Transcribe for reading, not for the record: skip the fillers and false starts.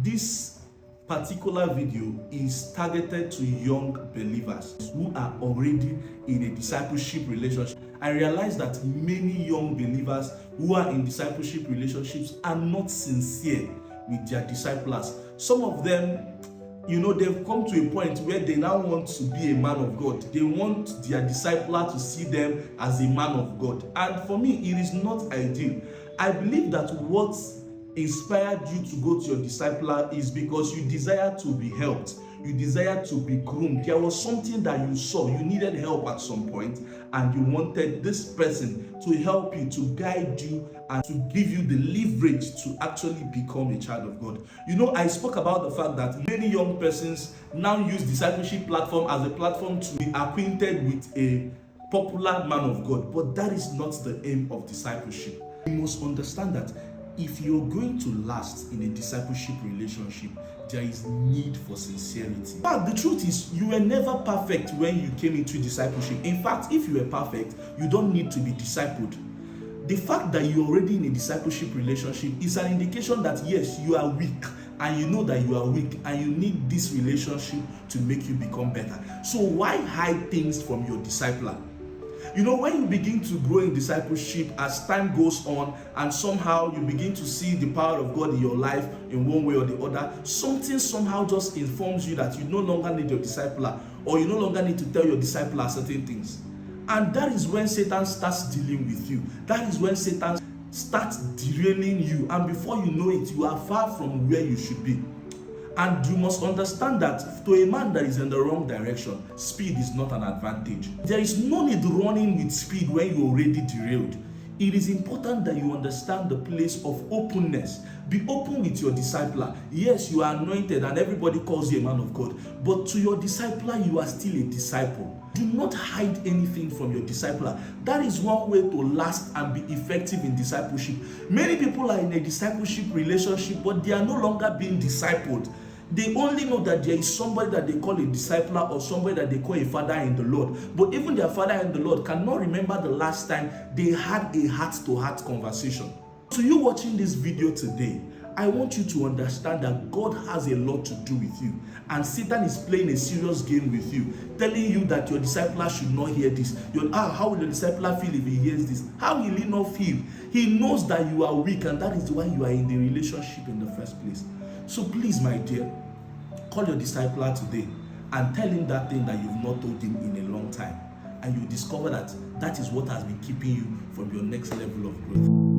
This particular video is targeted to young believers who are already in a discipleship relationship. I realize that many young believers who are in discipleship relationships are not sincere with their disciples. Some of them, they've come to a point where they now want to be a man of God. They want their discipler to see them as a man of God. And for me, it is not ideal. I believe that what inspired you to go to your discipler is because you desire to be helped. You desire to be groomed. There was something that you saw. You needed help at some point, and you wanted this person to help you, to guide you, and to give you the leverage to actually become a child of God. I spoke about the fact that many young persons now use discipleship platform as a platform to be acquainted with a popular man of God, but that is not the aim of discipleship. You must understand that if you're going to last in a discipleship relationship, there is need for sincerity. But the truth is, you were never perfect when you came into discipleship. In fact, if you were perfect, you don't need to be discipled. The fact that you're already in a discipleship relationship is an indication that yes, you are weak, and you know that you are weak, and you need this relationship to make you become better. So why hide things from your discipler? When you begin to grow in discipleship as time goes on, and somehow you begin to see the power of God in your life in one way or the other, something somehow just informs you that you no longer need your discipler, or you no longer need to tell your discipler certain things. And that is when Satan starts dealing with you. That is when Satan starts derailing you, and before you know it, you are far from where you should be. And you must understand that to a man that is in the wrong direction, speed is not an advantage. There is no need running with speed when you're already derailed. It is important that you understand the place of openness. Be open with your discipler. Yes, you are anointed and everybody calls you a man of God, but to your discipler, you are still a disciple. Do not hide anything from your discipler. That is one way to last and be effective in discipleship. Many people are in a discipleship relationship, but they are no longer being discipled. They only know that there is somebody that they call a discipler, or somebody that they call a father in the Lord. But even their father in the Lord cannot remember the last time they had a heart-to-heart conversation. To you watching this video today, I want you to understand that God has a lot to do with you, and Satan is playing a serious game with you, telling you that your discipler should not hear this. How will the discipler feel if he hears this? How will he not feel? He knows that you are weak, and that is why you are in the relationship in the first place. So please, my dear, call your discipler today and tell him that thing that you've not told him in a long time, and you discover that that is what has been keeping you from your next level of growth.